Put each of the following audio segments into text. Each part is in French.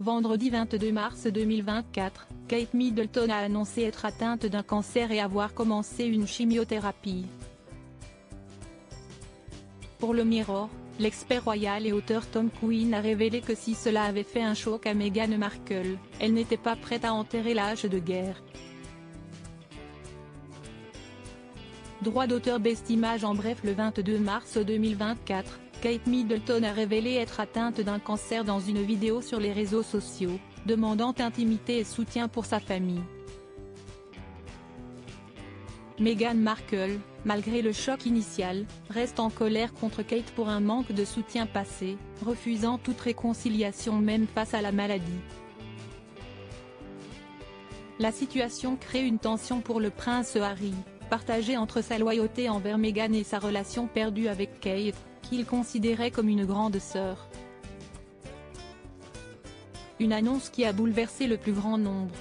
Vendredi 22 mars 2024, Kate Middleton a annoncé être atteinte d'un cancer et avoir commencé une chimiothérapie. Pour le Mirror, l'expert royal et auteur Tom Quinn a révélé que si cela avait fait un choc à Meghan Markle, elle n'était pas prête à enterrer l'âge de guerre. Droit d'auteur Best Image. En bref, le 22 mars 2024, Kate Middleton a révélé être atteinte d'un cancer dans une vidéo sur les réseaux sociaux, demandant intimité et soutien pour sa famille. Meghan Markle, malgré le choc initial, reste en colère contre Kate pour un manque de soutien passé, refusant toute réconciliation même face à la maladie. La situation crée une tension pour le prince Harry, partagé entre sa loyauté envers Meghan et sa relation perdue avec Kate, qu'il considérait comme une grande sœur. Une annonce qui a bouleversé le plus grand nombre.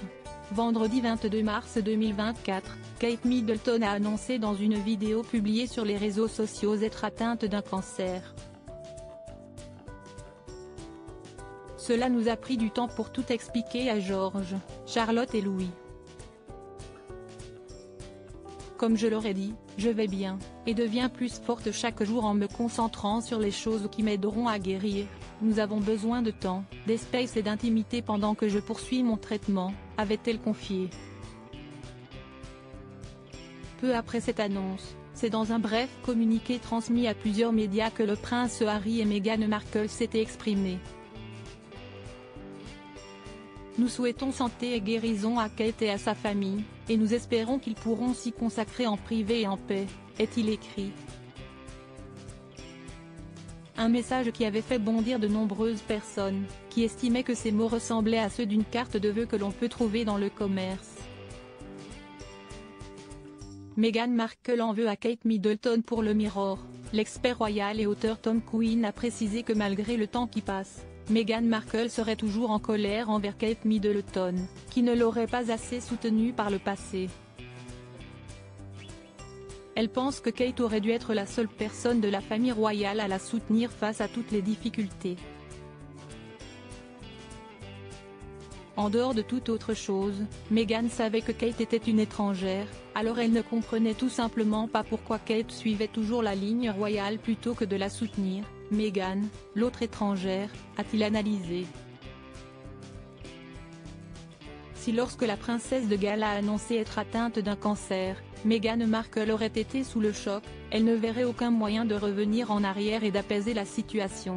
Vendredi 22 mars 2024, Kate Middleton a annoncé dans une vidéo publiée sur les réseaux sociaux être atteinte d'un cancer. Cela nous a pris du temps pour tout expliquer à George, Charlotte et Louis. Comme je l'aurais dit, je vais bien, et deviens plus forte chaque jour en me concentrant sur les choses qui m'aideront à guérir. Nous avons besoin de temps, d'espace et d'intimité pendant que je poursuis mon traitement, avait-elle confié. Peu après cette annonce, c'est dans un bref communiqué transmis à plusieurs médias que le prince Harry et Meghan Markle s'étaient exprimés. Nous souhaitons santé et guérison à Kate et à sa famille, et nous espérons qu'ils pourront s'y consacrer en privé et en paix, est-il écrit. Un message qui avait fait bondir de nombreuses personnes, qui estimaient que ces mots ressemblaient à ceux d'une carte de vœux que l'on peut trouver dans le commerce. Meghan Markle en veut à Kate Middleton. Pour le Mirror, l'expert royal et auteur Tom Quinn a précisé que malgré le temps qui passe, Meghan Markle serait toujours en colère envers Kate Middleton, qui ne l'aurait pas assez soutenue par le passé. Elle pense que Kate aurait dû être la seule personne de la famille royale à la soutenir face à toutes les difficultés. En dehors de toute autre chose, Meghan savait que Kate était une étrangère, alors elle ne comprenait tout simplement pas pourquoi Kate suivait toujours la ligne royale plutôt que de la soutenir. Meghan, l'autre étrangère, a-t-il analysé. Si lorsque la princesse de Galles a annoncé être atteinte d'un cancer, Meghan Markle aurait été sous le choc, elle ne verrait aucun moyen de revenir en arrière et d'apaiser la situation.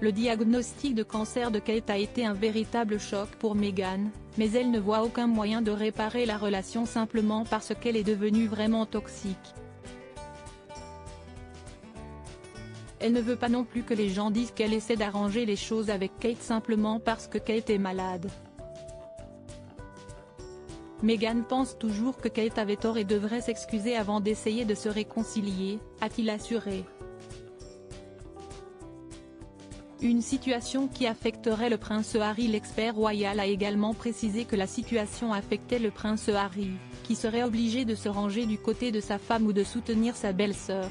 Le diagnostic de cancer de Kate a été un véritable choc pour Meghan, mais elle ne voit aucun moyen de réparer la relation simplement parce qu'elle est devenue vraiment toxique. Elle ne veut pas non plus que les gens disent qu'elle essaie d'arranger les choses avec Kate simplement parce que Kate est malade. Meghan pense toujours que Kate avait tort et devrait s'excuser avant d'essayer de se réconcilier, a-t-il assuré. Une situation qui affecterait le prince Harry. L'expert royal a également précisé que la situation affectait le prince Harry, qui serait obligé de se ranger du côté de sa femme ou de soutenir sa belle-sœur.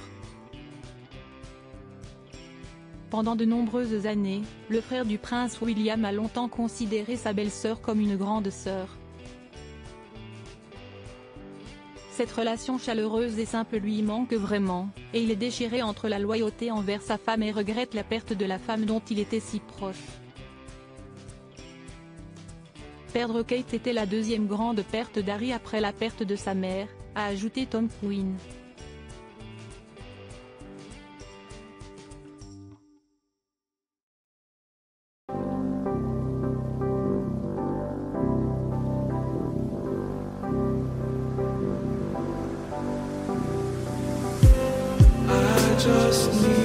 Pendant de nombreuses années, le frère du prince William a longtemps considéré sa belle-sœur comme une grande sœur. Cette relation chaleureuse et simple lui manque vraiment, et il est déchiré entre la loyauté envers sa femme et regrette la perte de la femme dont il était si proche. Perdre Kate était la deuxième grande perte d'Harry après la perte de sa mère, a ajouté Tom Quinn. Just need